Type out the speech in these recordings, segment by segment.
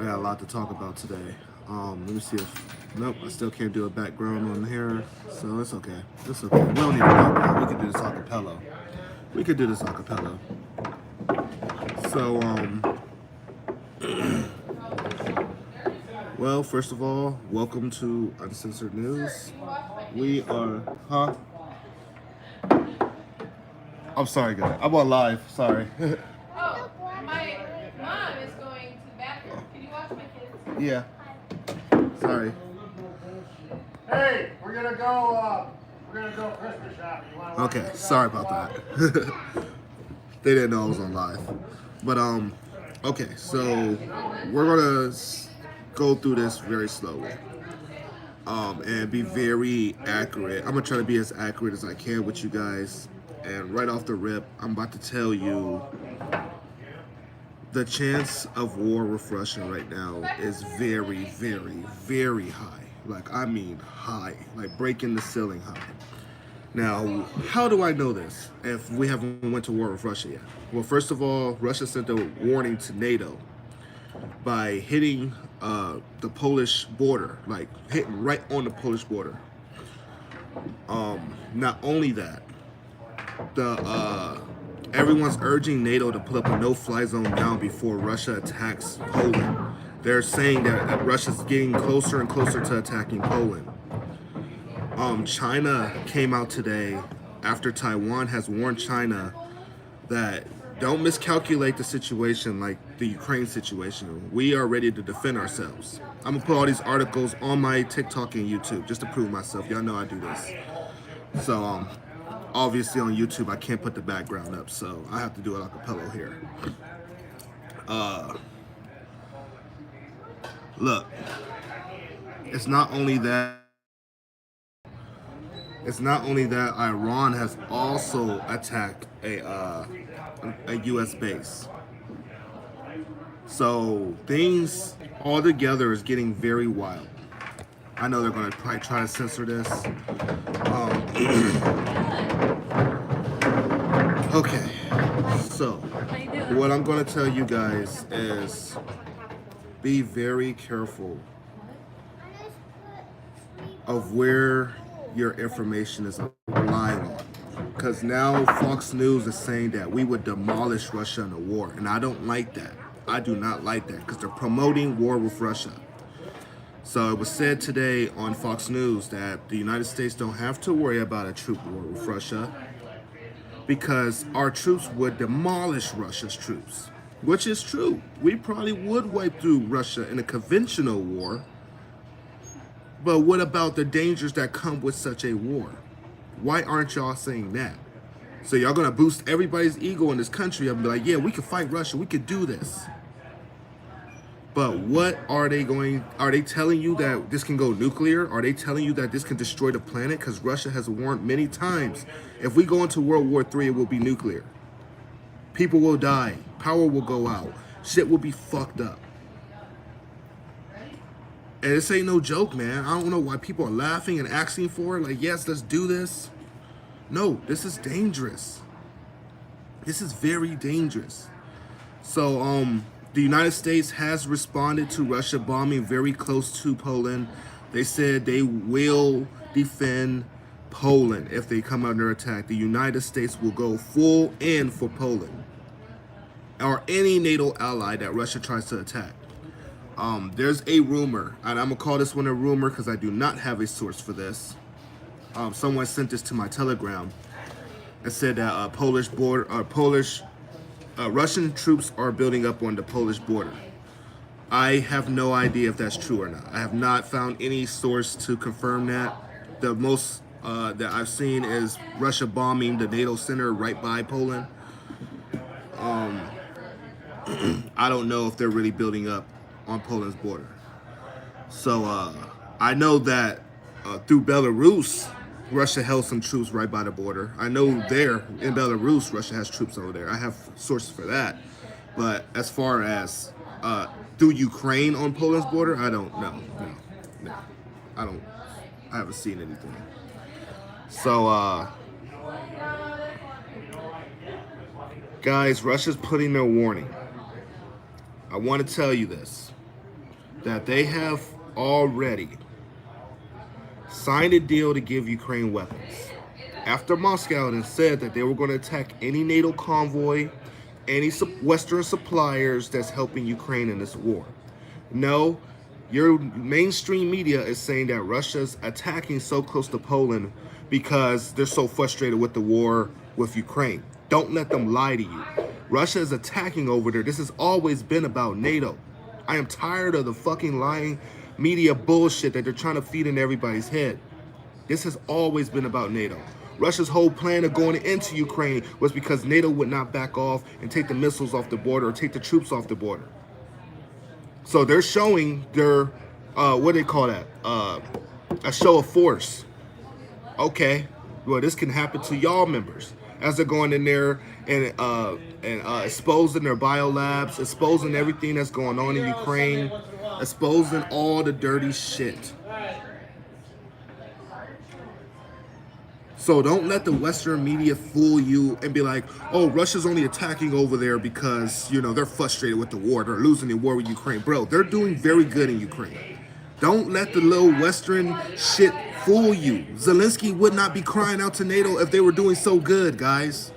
I got a lot to talk about today. Let me see if nope, I still can't do a background on here, so it's okay. It's okay. We don't need a background. We can do this a cappella. We could do this a cappella. So well, first of all, welcome to Uncensored News. We are, huh? I'm sorry, guys. I'm on live. Sorry. Oh, my mom is going to the bathroom. Can you watch my kids? Yeah. Sorry. Hey, we're gonna go Christmas shopping. You wanna Okay. Sorry about that. They didn't know I was on live. But okay. So we're gonna go through this very slowly. And be very accurate. I'm gonna try to be as accurate as I can with you guys. And right off the rip, I'm about to tell you the chance of war with Russia right now is very, very, very high. Like, I mean high. Like breaking the ceiling high. Now, how do I know this if we haven't went to war with Russia yet? Well, first of all, Russia sent a warning to NATO by hitting the Polish border, like hitting right on the Polish border. Not only that, the everyone's urging NATO to put up a no-fly zone now before Russia attacks Poland. They're saying that Russia's getting closer and closer to attacking Poland. China came out today after Taiwan has warned China that don't miscalculate the situation like the Ukraine situation. We are ready to defend ourselves. I'm gonna put all these articles on my TikTok and YouTube just to prove myself. Y'all know I do this. So obviously on YouTube I can't put the background up, so I have to do it a cappella here. Look, it's not only that. It's not only that Iran has also attacked a U.S. base. So things all together is getting very wild. I know they're going to probably try to censor this. Okay, so what I'm going to tell you guys is be very careful of where your information is relying on. Because now Fox News is saying that we would demolish Russia in a war. And I don't like that. I do not like that because they're promoting war with Russia. So it was said today on Fox News that the United States don't have to worry about a troop war with Russia because our troops would demolish Russia's troops, which is true. We probably would wipe through Russia in a conventional war. But what about the dangers that come with such a war? Why aren't y'all saying that? So y'all gonna boost everybody's ego in this country and be like, yeah, we can fight Russia, we could do this. But what are they telling you that this can go nuclear? Are they telling you that this can destroy the planet? Because Russia has warned many times, if we go into World War III, it will be nuclear. People will die, power will go out, shit will be fucked up. And this ain't no joke, man. I don't know why people are laughing and asking for it. Like, yes, let's do this. No, this is dangerous. This is very dangerous. So, the United States has responded to Russia bombing very close to Poland. They said they will defend Poland if they come under attack. The United States will go full in for Poland or any NATO ally that Russia tries to attack. There's a rumor, and I'm gonna call this one a rumor because I do not have a source for this. Someone sent this to my Telegram and said that Russian troops are building up on the Polish border. I have no idea if that's true or not. I have not found any source to confirm that. The most that I've seen is Russia bombing the NATO center right by Poland. I don't know if they're really building up on Poland's border. So I know that through Belarus, Russia held some troops right by the border. I know there in Belarus, Russia has troops over there. I have sources for that. But as far as through Ukraine on Poland's border, I don't know. No. I haven't seen anything. So guys, Russia's putting their warning. I want to tell you this. that they have already signed a deal to give Ukraine weapons. After Moscow had said that they were going to attack any NATO convoy, any Western suppliers that's helping Ukraine in this war. No, your mainstream media is saying that Russia's attacking so close to Poland because they're so frustrated with the war with Ukraine. Don't let them lie to you. Russia is attacking over there. This has always been about NATO. I am tired of the fucking lying media bullshit that they're trying to feed in everybody's head. This has always been about NATO. Russia's whole plan of going into Ukraine was because NATO would not back off and take the missiles off the border or take the troops off the border. So they're showing their, what do they call that? A show of force. Okay, well, this can happen to y'all members as they're going in there and exposing their biolabs, exposing everything that's going on in Ukraine, exposing all the dirty shit. So don't let the Western media fool you and be like, oh, Russia's only attacking over there because, you know, they're frustrated with the war. They're losing the war with Ukraine. Bro, they're doing very good in Ukraine. Don't let the little Western shit fool you. Zelensky would not be crying out to NATO if they were doing so good, guys.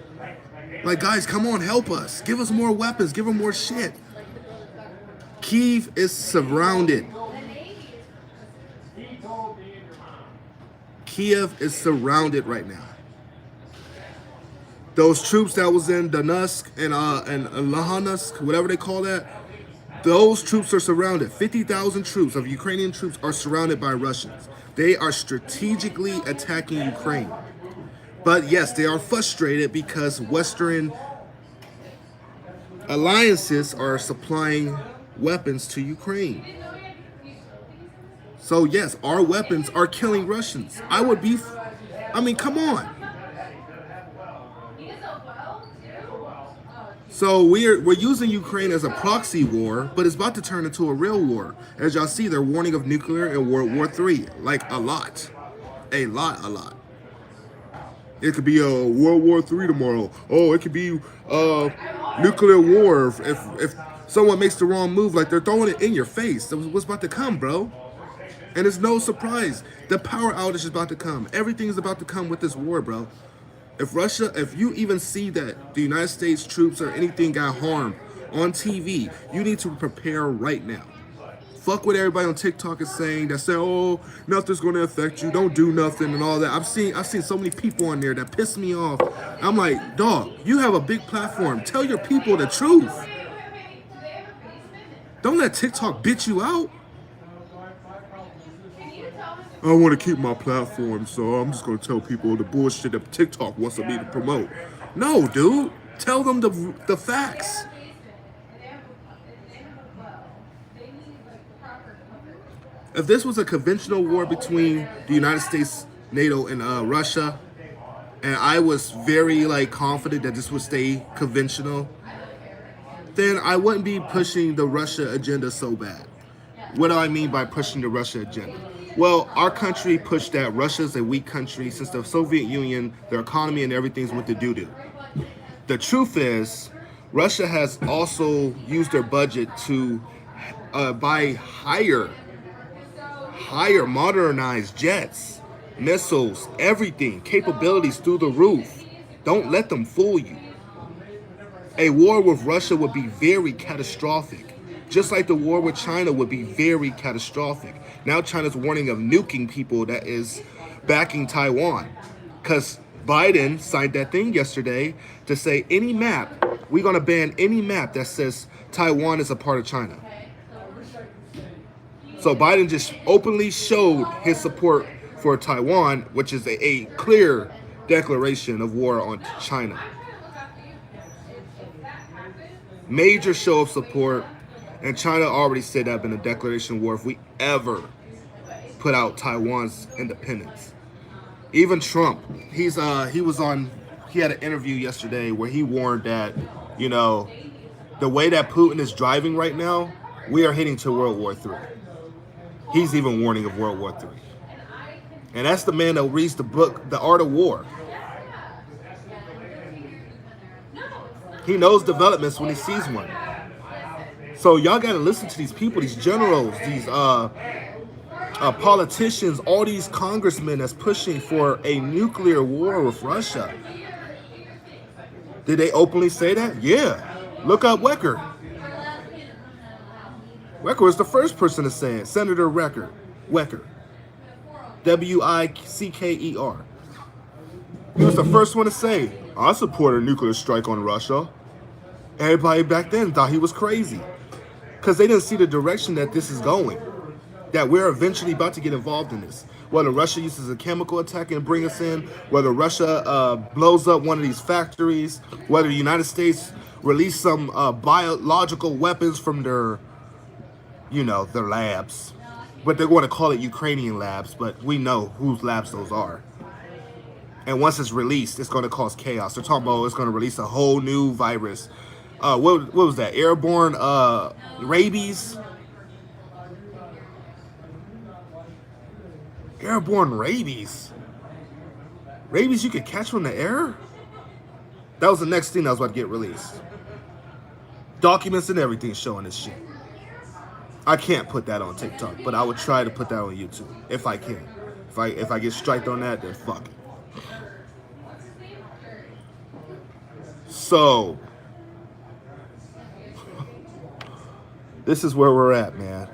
Like, guys, come on, help us. Give us more weapons. Give them more shit. Kyiv is surrounded. Kiev is surrounded right now. Those troops that was in Donetsk and Luhansk, whatever they call that, those troops are surrounded. 50,000 troops of Ukrainian troops are surrounded by Russians. They are strategically attacking Ukraine. But yes, they are frustrated because Western alliances are supplying weapons to Ukraine. So yes, our weapons are killing Russians. I mean, come on. So we're using Ukraine as a proxy war, but it's about to turn into a real war. As y'all see, they're warning of nuclear in World War III. Like a lot. A lot. It could be a World War III tomorrow. Oh, it could be nuclear war if someone makes the wrong move. Like they're throwing it in your face. That's what's about to come, bro. And it's no surprise. The power outage is about to come. Everything is about to come with this war, bro. If you even see that the United States troops or anything got harmed on TV, you need to prepare right now. Fuck what everybody on TikTok is saying. That say, oh, nothing's gonna affect you. Don't do nothing and all that. I've seen so many people on there that piss me off. I'm like, dog, you have a big platform. Tell your people the truth. Don't let TikTok bitch you out. I want to keep my platform, so I'm just going to tell people the bullshit that TikTok wants me to promote. No, dude. Tell them the facts. If this was a conventional war between the United States, NATO, and Russia, and I was very confident that this would stay conventional, then I wouldn't be pushing the Russia agenda so bad. What do I mean by pushing the Russia agenda? Well, our country pushed that Russia's a weak country since the Soviet Union, their economy and everything's went to doo-doo. The truth is, Russia has also used their budget to buy higher modernized jets, missiles, everything, capabilities through the roof. Don't let them fool you. A war with Russia would be very catastrophic. Just like the war with China would be very catastrophic. Now China's warning of nuking people that is backing Taiwan. Because Biden signed that thing yesterday to say any map, we're going to ban any map that says Taiwan is a part of China. So Biden just openly showed his support for Taiwan, which is a clear declaration of war on China. Major show of support. And China already said that had been a declaration of war if we ever put out Taiwan's independence. Even Trump, he had an interview yesterday where he warned that, the way that Putin is driving right now, we are heading to World War III. He's even warning of World War III. And that's the man that reads the book, The Art of War. He knows developments when he sees one. So y'all gotta listen to these people, these generals, these politicians, all these congressmen that's pushing for a nuclear war with Russia. Did they openly say that? Yeah. Look up Wecker. Wecker was the first person to say it. Senator Wecker. Wickerer. He was the first one to say, I support a nuclear strike on Russia. Everybody back then thought he was crazy. Because they didn't see the direction that this is going. That we're eventually about to get involved in this. Whether Russia uses a chemical attack and bring us in, whether Russia blows up one of these factories, whether the United States release some biological weapons from their labs. But they're going to call it Ukrainian labs, but we know whose labs those are. And once it's released, it's going to cause chaos. They're talking about it's going to release a whole new virus. What was that? Airborne rabies? Airborne rabies? Rabies you could catch from the air? That was the next thing that was about to get released. Documents and everything showing this shit. I can't put that on TikTok, but I would try to put that on YouTube if I can. If I get striked on that, then fuck it. So this is where we're at, man.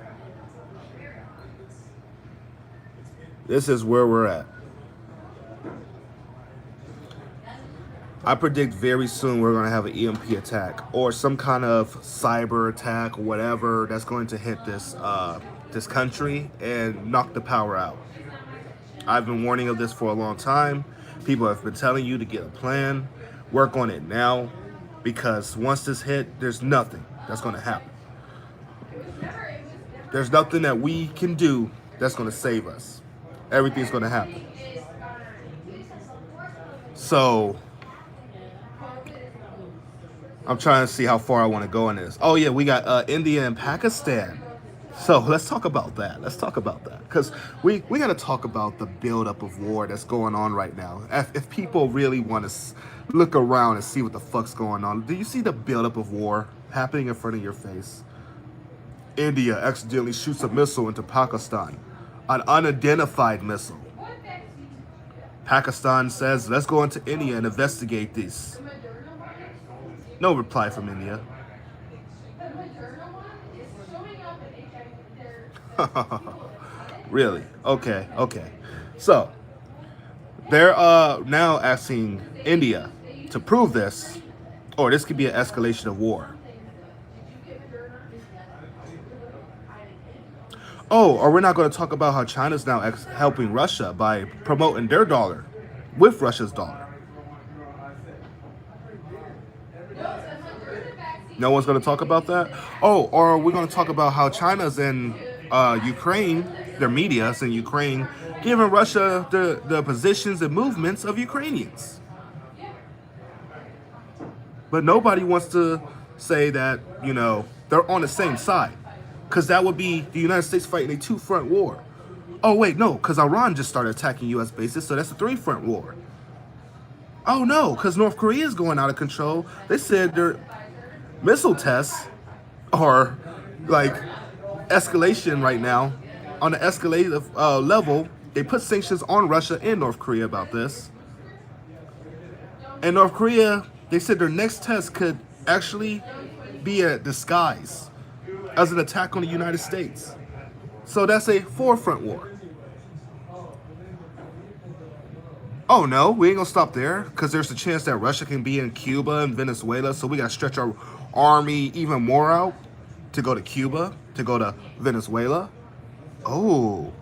This is where we're at. I predict very soon we're going to have an EMP attack or some kind of cyber attack or whatever that's going to hit this this country and knock the power out. I've been warning of this for a long time. People have been telling you to get a plan, work on it now, because once this hit, there's nothing that's going to happen. There's nothing that we can do that's going to save us. Everything's going to happen. So I'm trying to see how far I want to go in this. Oh yeah, we got India and Pakistan. So let's talk about that. Because we got to talk about the buildup of war that's going on right now. If people really want to look around and see what the fuck's going on, do you see the buildup of war happening in front of your face? India accidentally shoots a missile into Pakistan, an unidentified missile. Pakistan says, let's go into India and investigate this. No reply from India. Really? Okay. So, they're now asking India to prove this, or this could be an escalation of war. Oh, or we're not going to talk about how China's now helping Russia by promoting their dollar with Russia's dollar. No one's going to talk about that? Oh, or we're going to talk about how China's in Ukraine, their media's in Ukraine, giving Russia the positions and movements of Ukrainians. But nobody wants to say that, they're on the same side. Because that would be the United States fighting a two-front war. Oh, wait, no, because Iran just started attacking U.S. bases, so that's a three-front war. Oh, no, because North Korea is going out of control. They said their missile tests are, like, escalation right now. On the escalative level, they put sanctions on Russia and North Korea about this. And North Korea, they said their next test could actually be a disguise as an attack on the United States. So that's a four-front war. Oh no, we ain't gonna stop there, because there's a chance that Russia can be in Cuba and Venezuela, so we gotta stretch our army even more out to go to Cuba, to go to Venezuela. Oh,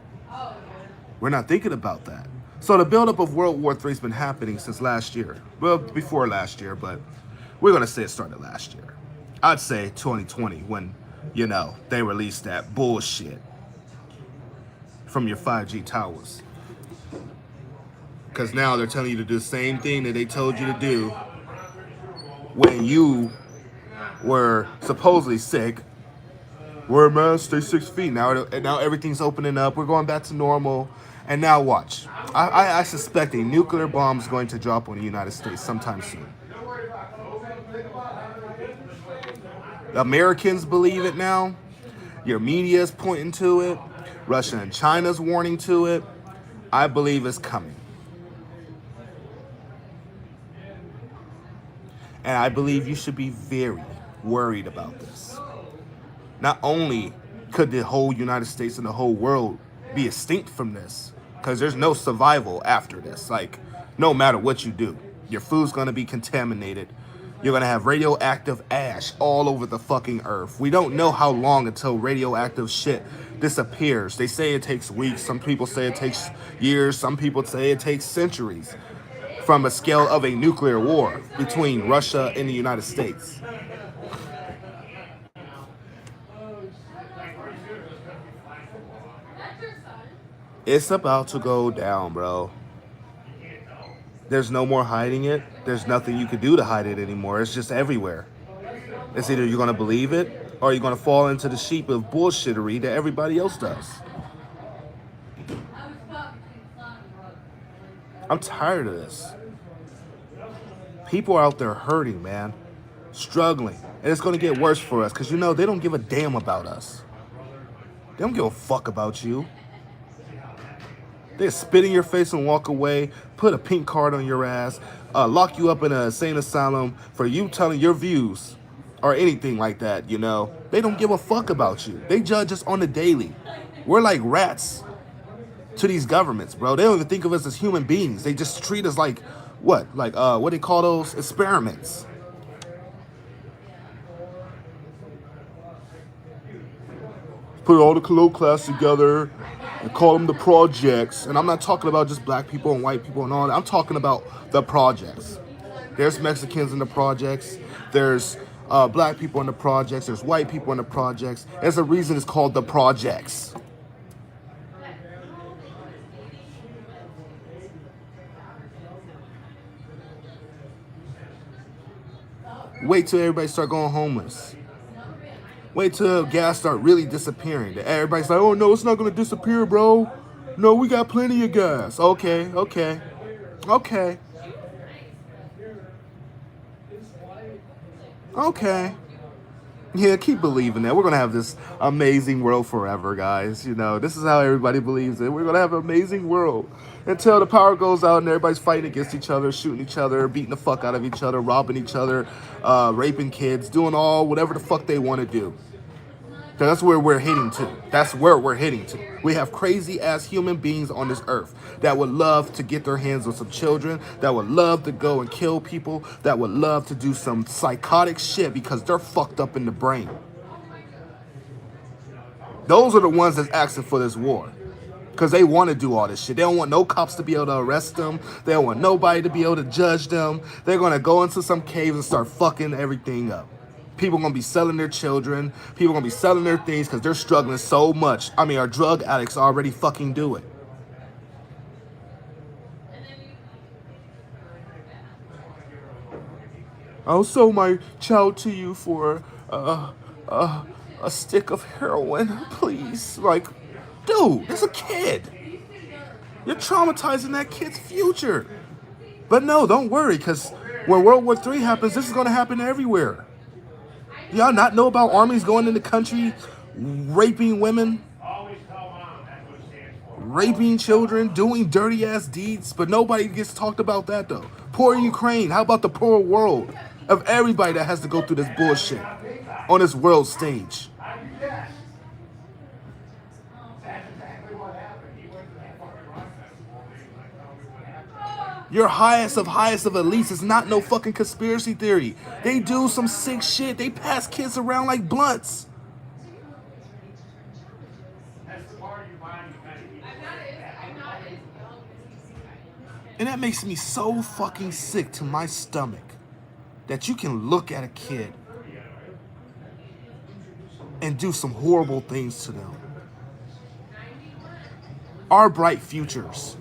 we're not thinking about that. So the buildup of World War III has been happening since last year. Well, before last year, but we're gonna say it started last year. I'd say 2020 when they released that bullshit from your 5G towers. Because now they're telling you to do the same thing that they told you to do when you were supposedly sick. Wear a mask, stay 6 feet. Now everything's opening up. We're going back to normal. And now watch. I suspect a nuclear bomb is going to drop on the United States sometime soon. Americans believe it now. Your media is pointing to it. Russia and China's warning to it. I believe it's coming. And I believe you should be very worried about this. Not only could the whole United States and the whole world be extinct from this, because there's no survival after this. Like, no matter what you do, your food's going to be contaminated. You're going to have radioactive ash all over the fucking earth. We don't know how long until radioactive shit disappears. They say it takes weeks. Some people say it takes years. Some people say it takes centuries from a scale of a nuclear war between Russia and the United States. It's about to go down, bro. There's no more hiding it. There's nothing you can do to hide it anymore. It's just everywhere. It's either you're going to believe it or you're going to fall into the sheep of bullshittery that everybody else does. I'm tired of this. People are out there hurting, man. Struggling. And it's going to get worse for us because, you know, they don't give a damn about us. They don't give a fuck about you. They spit in your face and walk away, put a pink card on your ass, lock you up in an insane asylum for you telling your views or anything like that, you know. They don't give a fuck about you. They judge us on the daily. We're like rats to these governments, bro. They don't even think of us as human beings. They just treat us like, what? Like, what do they call those? Experiments. Put all the low class together and call them the projects. And I'm not talking about just black people and white people and all that. I'm talking about the projects. There's Mexicans in the projects. There's black people in the projects. There's white people in the projects. There's a reason it's called the projects. Wait till everybody start going homeless. Wait till gas start really disappearing. Everybody's like, oh no, it's not gonna disappear, bro. No, we got plenty of gas. Okay. Yeah, keep believing that. We're gonna have this amazing world forever, guys. You know, this is how everybody believes it. We're gonna have an amazing world until the power goes out and everybody's fighting against each other, shooting each other, beating the fuck out of each other, robbing each other, raping kids, doing whatever the fuck they want to do. That's where we're heading to. We have crazy ass human beings on this earth that would love to get their hands on some children, that would love to go and kill people, that would love to do some psychotic shit because they're fucked up in the brain. Those are the ones that's asking for this war. Because they want to do all this shit. They don't want no cops to be able to arrest them. They don't want nobody to be able to judge them. They're going to go into some caves and start fucking everything up. People are going to be selling their children. People are going to be selling their things because they're struggling so much. I mean, our drug addicts already fucking do it. I'll sell my child to you for a stick of heroin, please. Like, dude, it's a kid. You're traumatizing that kid's future. But no, don't worry, because when World War III happens, this is going to happen everywhere. Y'all not know about armies going in the country, raping women, raping children, doing dirty ass deeds, but nobody gets talked about that though. Poor Ukraine, how about the poor world of everybody that has to go through this bullshit on this world stage? Your highest of elites is not no fucking conspiracy theory. They do some sick shit. They pass kids around like blunts. And that makes me so fucking sick to my stomach that you can look at a kid and do some horrible things to them. Our bright futures.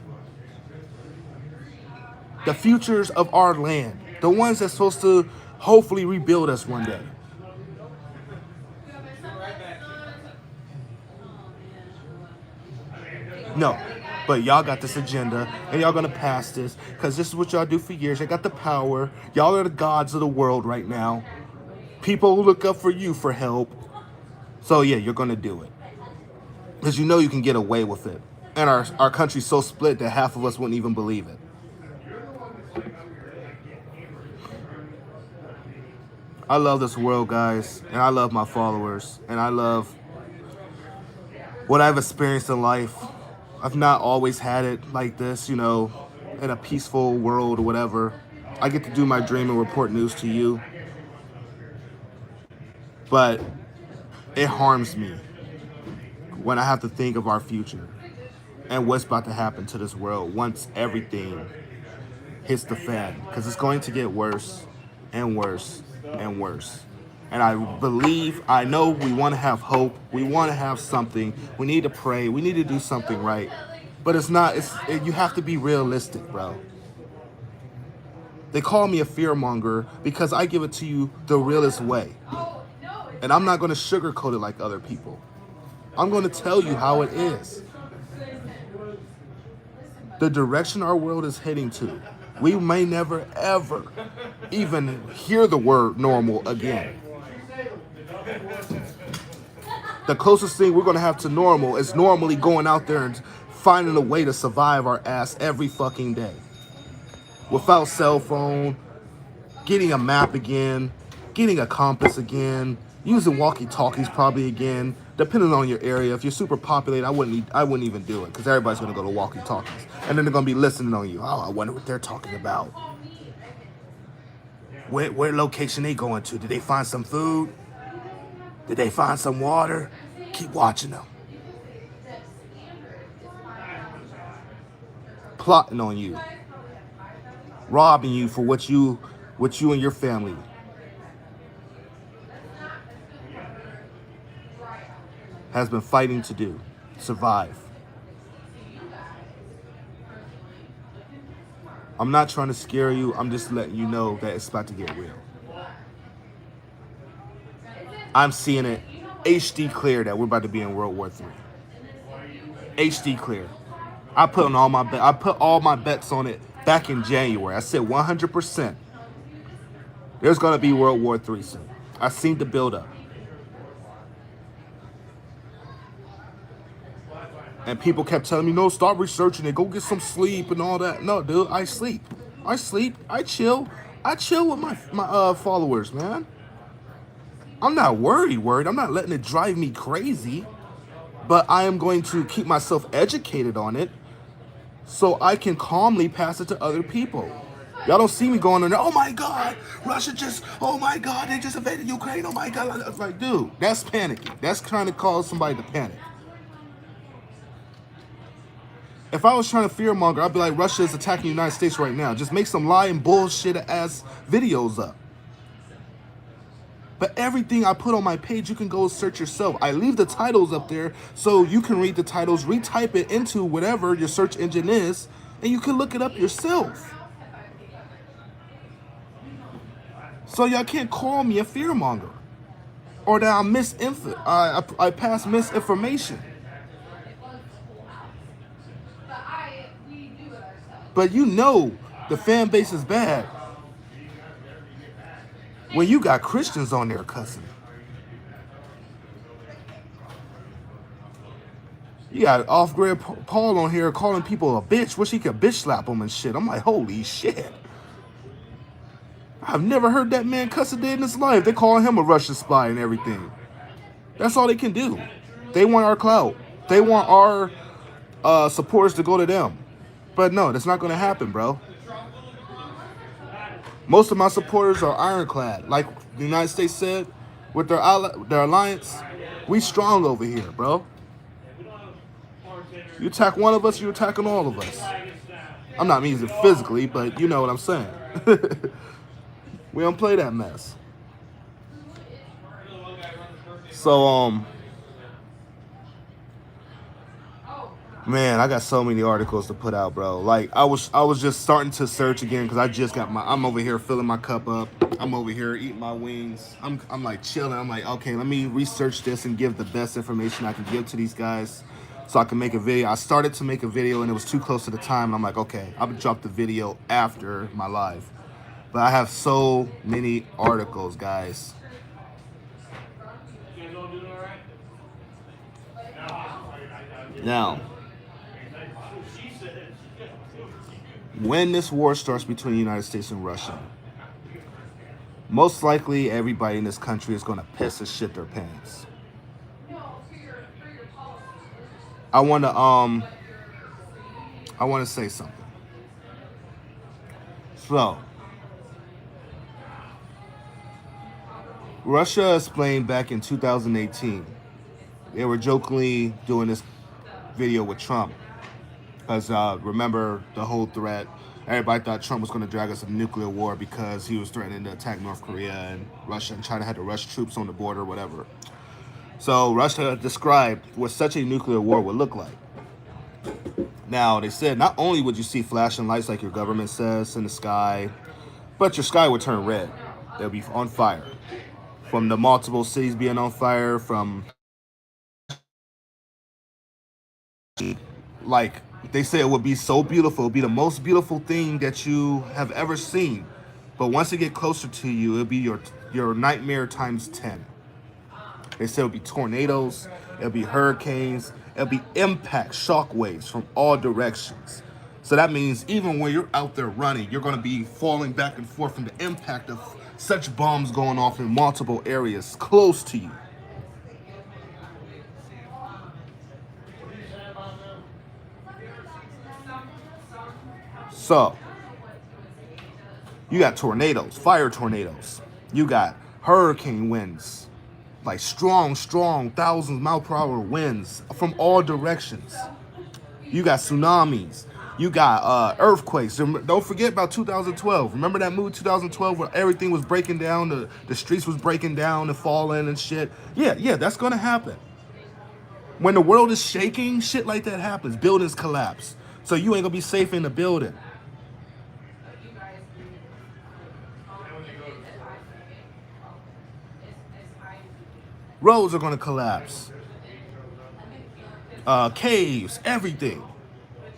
The futures of our land. The ones that's supposed to hopefully rebuild us one day. No, but y'all got this agenda and y'all gonna pass this because this is what y'all do for years. Y'all got the power. Y'all are the gods of the world right now. People who look up for you for help. So yeah, you're gonna do it. Because you know you can get away with it. And our country's so split that half of us wouldn't even believe it. I love this world, guys, and I love my followers, and I love what I've experienced in life. I've not always had it like this, you know, in a peaceful world or whatever. I get to do my dream and report news to you, but it harms me when I have to think of our future and what's about to happen to this world once everything hits the fan, because it's going to get worse and worse and worse. And I know we want to have hope. We want to have something. We need to pray. We need to do something right. But you have to be realistic, bro. They call me a fear-monger because I give it to you the realest way. And I'm not going to sugarcoat it like other people. I'm going to tell you how it is. The direction our world is heading to, we may never, ever even hear the word normal again. The closest thing we're going to have to normal is normally going out there and finding a way to survive our ass every fucking day. Without cell phone, getting a map again, getting a compass again, using walkie-talkies probably again, depending on your area. If you're super populated, I wouldn't even do it, because everybody's going to go to walkie-talkies. And then they're going to be listening on you. Oh, I wonder what they're talking about. Where location they going to? Did they find some food? Did they find some water? Keep watching them. Plotting on you. Robbing you for what you and your family has been fighting to do. Survive. I'm not trying to scare you. I'm just letting you know that it's about to get real. I'm seeing it HD clear that we're about to be in World War III. HD clear. I put all my bets on it back in January. I said 100%. There's gonna be World War III soon. I seen the build up. And people kept telling me, no, stop researching it. Go get some sleep and all that. No, dude, I sleep. I chill. I chill with my followers, man. I'm not worried. I'm not letting it drive me crazy. But I am going to keep myself educated on it so I can calmly pass it to other people. Y'all don't see me going on there, oh my God, oh my God, they just invaded Ukraine, oh my God. I was like, dude, that's panicking. That's trying to cause somebody to panic. If I was trying to fearmonger, I'd be like, Russia is attacking the United States right now. Just make some lying bullshit ass videos up. But everything I put on my page, you can go search yourself. I leave the titles up there so you can read the titles, retype it into whatever your search engine is, and you can look it up yourself. So y'all can't call me a fearmonger or that I pass misinformation. But you know the fan base is bad when you got Christians on there cussing. You got off-grid Paul on here calling people a bitch. Wish he could bitch slap them and shit. I'm like, holy shit. I've never heard that man cuss a day in his life. They call him a Russian spy and everything. That's all they can do. They want our clout. They want our supporters to go to them. But no, that's not going to happen, bro. Most of my supporters are ironclad. Like the United States said, with their alliance, we strong over here, bro. You attack one of us, you're attacking all of us. I'm not meaning physically, but you know what I'm saying. We don't play that mess. So, man, I got so many articles to put out, bro. Like I was just starting to search again because I just got I'm over here filling my cup up. I'm over here eating my wings. I'm like chilling. I'm like, okay, let me research this and give the best information I can give to these guys so I can make a video. I started to make a video and it was too close to the time. And I'm like, okay, I'm gonna drop the video after my live. But I have so many articles, guys. Now, when this war starts between the United States and Russia, most likely everybody in this country is going to piss and shit their pants. I want to say something. So, Russia explained back in 2018, they were jokingly doing this video with Trump. Because remember the whole threat, everybody thought Trump was going to drag us into nuclear war because he was threatening to attack North Korea, and Russia and China had to rush troops on the border, whatever. So Russia described what such a nuclear war would look like. Now, they said not only would you see flashing lights like your government says in the sky, but your sky would turn red. They'll be on fire. From the multiple cities being on fire, from like they say it would be so beautiful, it would be the most beautiful thing that you have ever seen. But once it get closer to you, it'll be your nightmare times 10. They said it'll be tornadoes, it'll be hurricanes, it'll be impact shock waves from all directions. So that means even when you're out there running, you're going to be falling back and forth from the impact of such bombs going off in multiple areas close to you. So, you got tornadoes, fire tornadoes. You got hurricane winds, like strong, 1,000-mile-per-hour winds from all directions. You got tsunamis. You got earthquakes. Don't forget about 2012. Remember that movie 2012 where everything was breaking down, the streets was breaking down and falling and shit? Yeah, that's going to happen. When the world is shaking, shit like that happens. Buildings collapse. So you ain't going to be safe in the building. Roads are going to collapse. Caves, everything.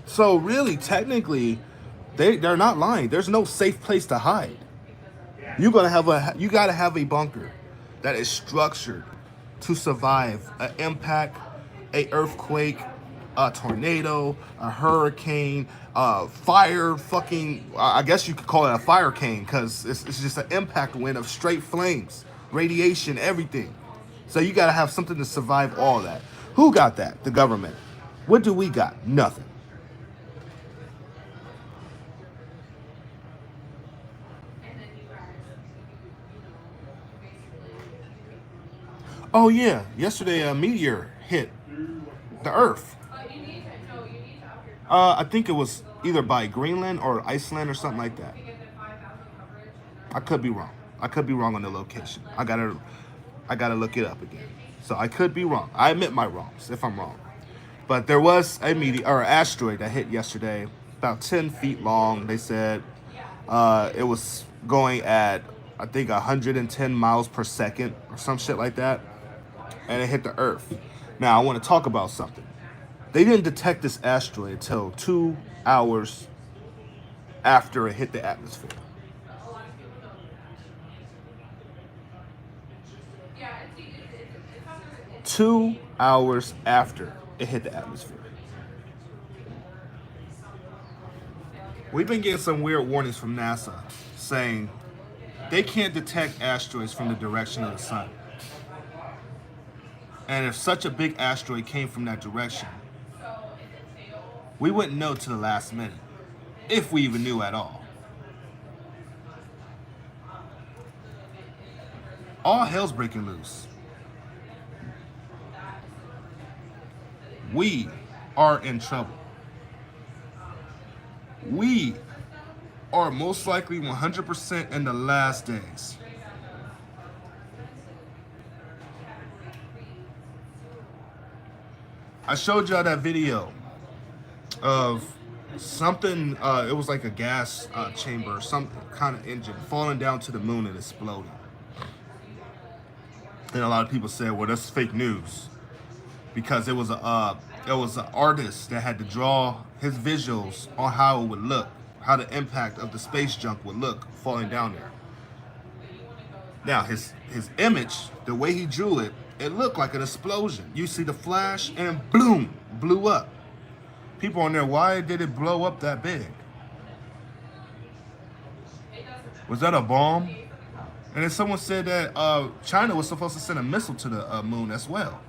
So really, technically, they're not lying. There's no safe place to hide. You gotta have a bunker that is structured to survive an impact, a earthquake, a tornado, a hurricane, fire. I guess you could call it a fire cane because it's just an impact wind of straight flames, radiation, everything. So you gotta have something to survive all that. Who got that? The government. What do we got? Nothing. Oh yeah, yesterday a meteor hit the Earth. I think it was either by Greenland or Iceland or something like that. I could be wrong. I could be wrong on the location. I gotta look it up again. So I could be wrong. I admit my wrongs if I'm wrong. But there was a meteor or asteroid that hit yesterday, about 10 feet long. They said it was going at I think 110 miles per second or some shit like that. And it hit the Earth. Now, I want to talk about something. They didn't detect this asteroid until 2 hours after it hit the atmosphere. 2 hours after it hit the atmosphere. We've been getting some weird warnings from NASA saying they can't detect asteroids from the direction of the sun. And if such a big asteroid came from that direction, we wouldn't know to the last minute, if we even knew at all. All hell's breaking loose. We are in trouble. We are most likely 100% in the last days. I showed y'all that video of something, it was like a gas chamber, some kind of engine falling down to the moon and exploding. And a lot of people said, well, that's fake news. Because it was an artist that had to draw his visuals on how it would look, how the impact of the space junk would look falling down there. Now, his image, the way he drew it, it looked like an explosion. You see the flash and boom, blew up. People on there, why did it blow up that big? Was that a bomb? And then someone said that China was supposed to send a missile to the moon as well.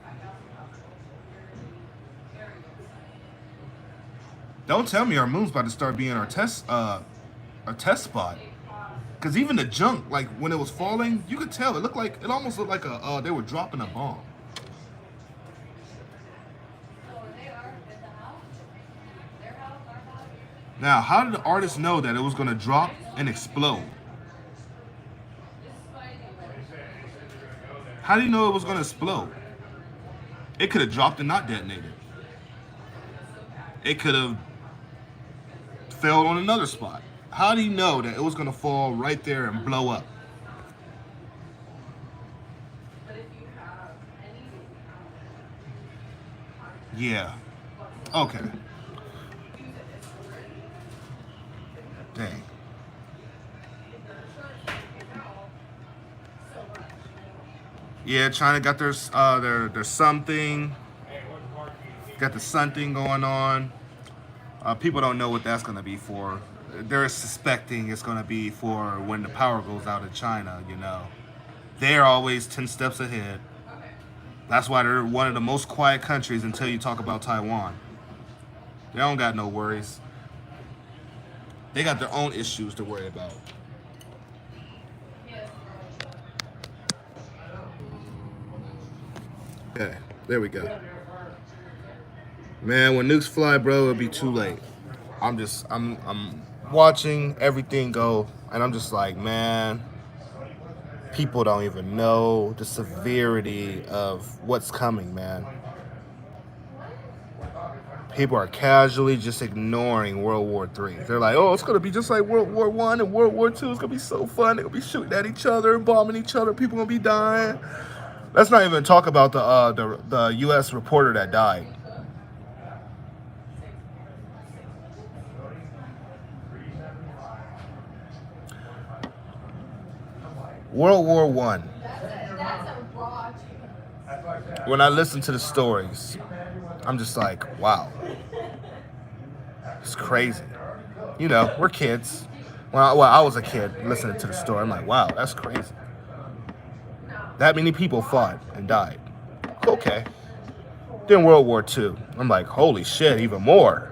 Don't tell me our moon's about to start being our test spot. Because even the junk, like when it was falling, you could tell it almost looked like they were dropping a bomb. Now, how did the artist know that it was going to drop and explode? How do you know it was going to explode? It could have dropped and not detonated. It could have fell on another spot. How do you know that it was going to fall right there and blow up? Yeah. Okay. Dang. Yeah, China got their something. Got the something going on. People don't know what that's going to be for. They're suspecting it's going to be for when the power goes out in China, you know. They're always 10 steps ahead. That's why they're one of the most quiet countries until you talk about Taiwan. They don't got no worries. They got their own issues to worry about. Okay, there we go. Man, when nukes fly, bro, it'll be too late. I'm watching everything go, and I'm just like, man, people don't even know the severity of what's coming, man. People are casually just ignoring World War III. They're like, oh, it's going to be just like World War I and World War II. It's going to be so fun. They're going to be shooting at each other, bombing each other. People going to be dying. Let's not even talk about the U.S. reporter that died. World War I. When I listen to the stories, I'm just like, wow. It's crazy. You know, we're kids. Well, I was a kid listening to the story. I'm like, wow, that's crazy. That many people fought and died. Okay. Then World War II. I'm like, holy shit, even more.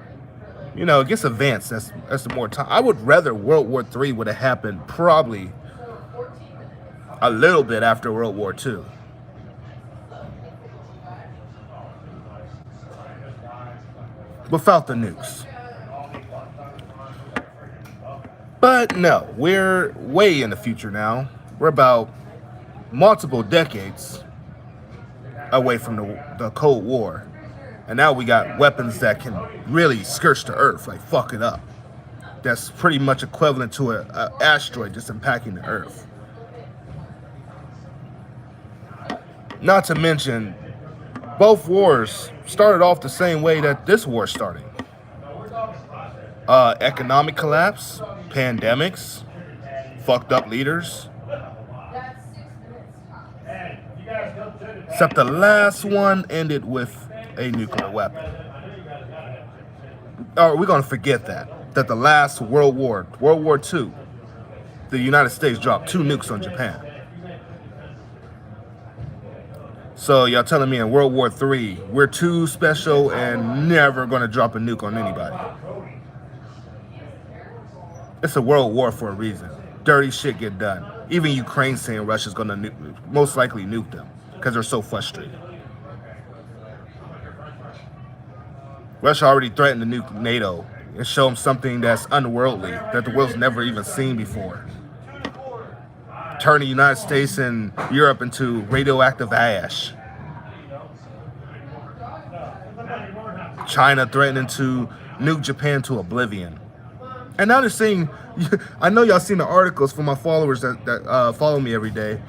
You know, it gets advanced. That's the more time. I would rather World War III would have happened probably a little bit after World War II. Without the nukes. But no, we're way in the future now. We're about multiple decades away from the Cold War. And now we got weapons that can really scorch the earth, like fuck it up. That's pretty much equivalent to an asteroid just impacting the earth. Not to mention, both wars started off the same way that this war started. Economic collapse, pandemics, fucked up leaders. Except the last one ended with a nuclear weapon. Or we're going to forget that the last World War II, the United States dropped 2 nukes on Japan. So y'all telling me in World War III, we're too special and never going to drop a nuke on anybody. It's a world war for a reason. Dirty shit get done. Even Ukraine saying Russia's going to most likely nuke them because they're so frustrated. Russia already threatened to nuke NATO and show them something that's unworldly, that the world's never even seen before. Turn the United States and Europe into radioactive ash. China threatening to nuke Japan to oblivion. And now they're saying, I know y'all seen the articles from my followers that follow me every day.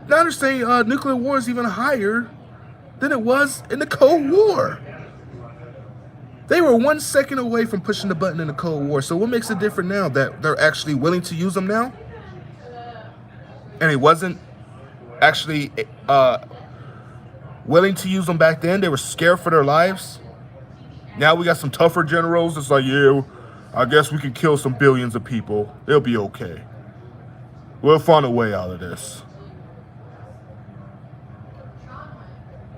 Now they're saying nuclear war is even higher than it was in the Cold War. They were 1 second away from pushing the button in the Cold War. So what makes it different now that they're actually willing to use them now? And it wasn't actually willing to use them back then. They were scared for their lives. Now we got some tougher generals. It's like, yeah, I guess we can kill some billions of people. It'll be okay. We'll find a way out of this.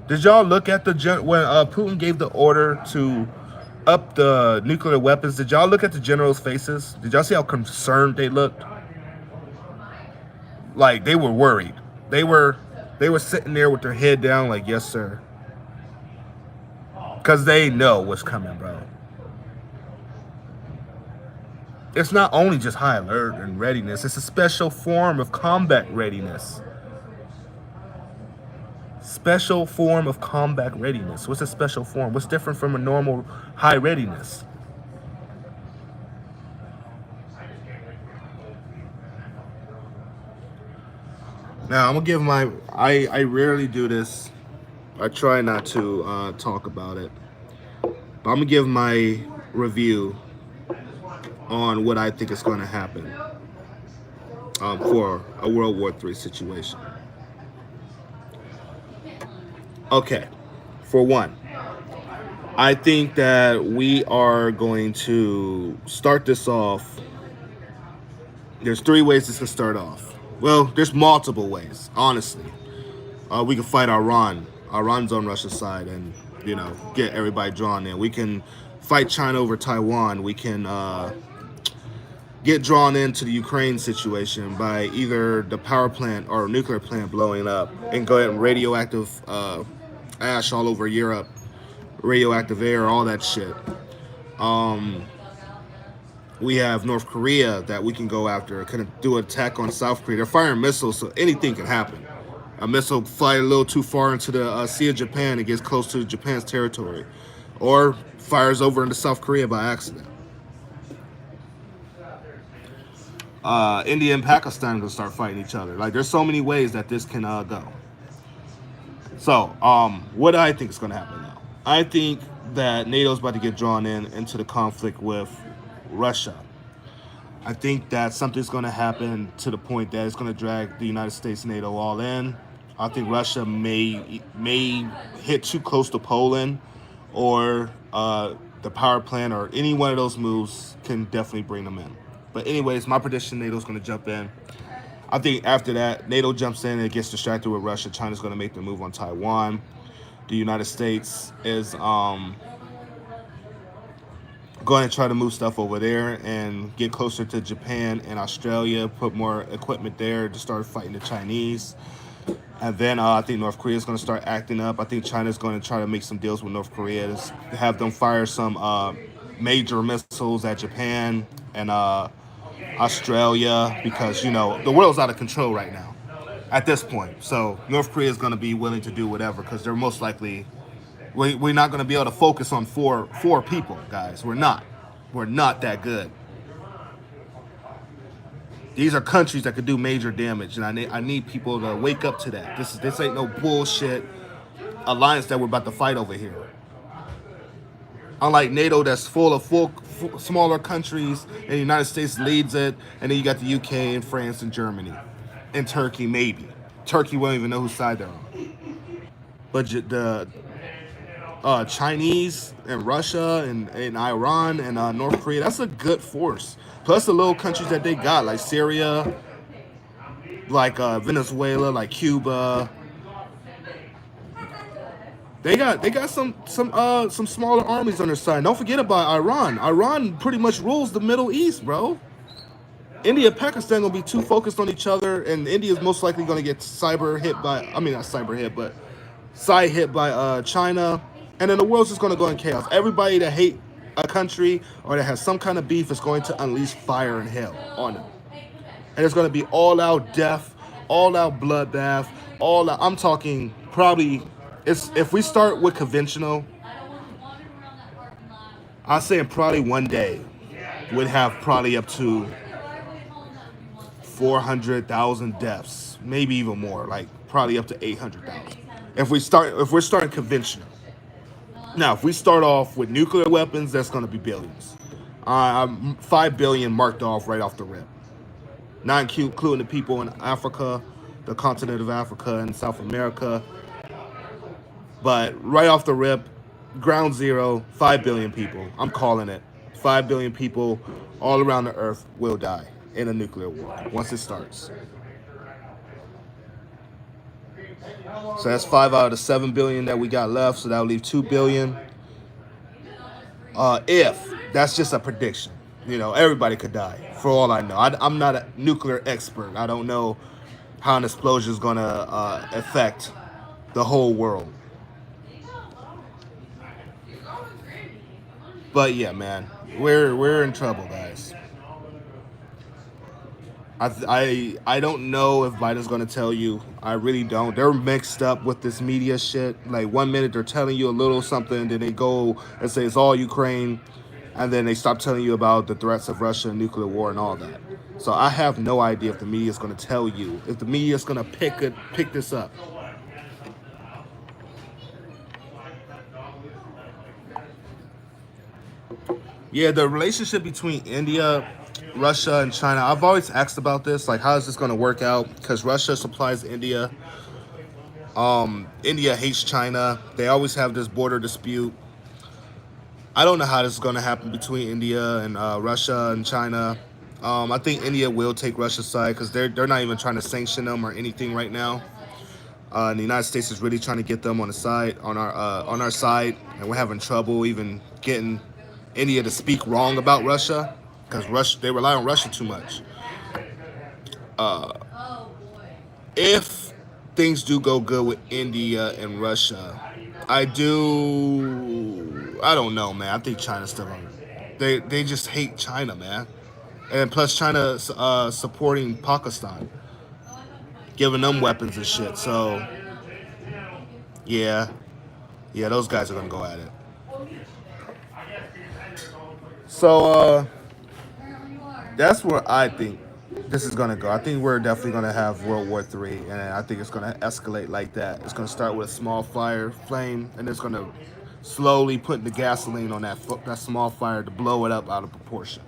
Did y'all look at the when Putin gave the order to up the nuclear weapons? Did y'all look at the generals' faces? Did y'all see how concerned they looked? Like they were worried. They were sitting there with their head down, like, yes, sir, because they know what's coming, bro. It's not only just high alert and readiness; it's a special form of combat readiness. Special form of combat readiness. What's a special form? What's different from a normal high readiness? Now, I'm going to give my... I rarely do this. I try not to talk about it. But I'm going to give my review on what I think is going to happen for a World War III situation. Okay, for one, I think that we are going to start this off. There's 3 ways this can start off. Well, there's multiple ways, honestly. We can fight Iran. Iran's on Russia's side and, you know, get everybody drawn in. We can fight China over Taiwan. We can get drawn into the Ukraine situation by either the power plant or nuclear plant blowing up and go ahead and radioactive ash all over Europe, radioactive air, all that shit. We have North Korea that we can go after, kind of do an attack on South Korea. They're firing missiles, so anything can happen. A missile fly a little too far into the Sea of Japan and gets close to Japan's territory, or fires over into South Korea by accident. India and Pakistan are gonna start fighting each other. Like, there's so many ways that this can go. So, what do I think is gonna happen now? I think that NATO's about to get drawn into the conflict with Russia. I think that something's going to happen to the point that it's going to drag the United States and NATO all in. I think Russia may hit too close to Poland, or the power plant, or any one of those moves can definitely bring them in. But anyways, my prediction, NATO's going to jump in. I think after that, NATO jumps in and it gets distracted with Russia. China's going to make the move on Taiwan. The United States is going to try to move stuff over there and get closer to Japan and Australia, put more equipment there to start fighting the Chinese. And then I think North Korea is going to start acting up. I think China is going to try to make some deals with North Korea to have them fire some major missiles at Japan and Australia, because, you know, the world's out of control right now at this point. So North Korea is going to be willing to do whatever, because they're most likely... We're not going to be able to focus on four people, guys. We're not that good. These are countries that could do major damage, and I need people to wake up to that. This ain't no bullshit alliance that we're about to fight over here. Unlike NATO, that's full of smaller countries, and the United States leads it, and then you got the UK and France and Germany, and Turkey maybe. Turkey won't even know whose side they're on. But the Chinese and Russia and Iran and North Korea, that's a good force. Plus the little countries that they got, like Syria, like Venezuela, like Cuba. They got some smaller armies on their side. Don't forget about Iran. Iran pretty much rules the Middle East, bro. India and Pakistan gonna be too focused on each other, and India is most likely gonna get side hit by China. And then the world's just going to go in chaos. Everybody that hate a country or that has some kind of beef is going to unleash fire and hell on them. And it's going to be all-out death, all-out bloodbath, all-out... I'm talking probably... if we start with conventional, I'm saying probably one day would have probably up to 400,000 deaths, maybe even more, like probably up to 800,000. If we're starting conventional. Now, if we start off with nuclear weapons, that's going to be billions. 5 billion marked off right off the rip. Not including the people in Africa, the continent of Africa and South America. But right off the rip, ground zero, 5 billion people. I'm calling it. 5 billion people all around the earth will die in a nuclear war once it starts. So that's 5 out of the 7 billion that we got left. So that'll leave 2 billion. If that's just a prediction, everybody could die for all I know. I'm not a nuclear expert. I don't know how an explosion is going to affect the whole world. But yeah, man, we're in trouble, guys. I don't know if Biden's gonna tell you. I really don't. They're mixed up with this media shit. Like 1 minute they're telling you a little something, then they go and say it's all Ukraine, and then they stop telling you about the threats of Russia and nuclear war and all that. So I have no idea if the media is gonna tell you, if the media is gonna pick this up. Yeah, the relationship between India, Russia, and China, I've always asked about this. Like, how is this going to work out? Because Russia supplies India. India hates China. They always have this border dispute. I don't know how this is going to happen between India and Russia and China. I think India will take Russia's side because they're not even trying to sanction them or anything right now. And the United States is really trying to get them on our side, and we're having trouble even getting India to speak wrong about Russia because they rely on Russia too much. If things do go good with India and Russia, I don't know, man. I think China's still on it. They just hate China, man. And plus China supporting Pakistan, giving them weapons and shit. So yeah, those guys are gonna go at it. So that's where I think this is gonna go. I think we're definitely gonna have World War III, and I think it's gonna escalate like that. It's gonna start with a small flame, and it's gonna slowly put the gasoline on that small fire to blow it up out of proportion.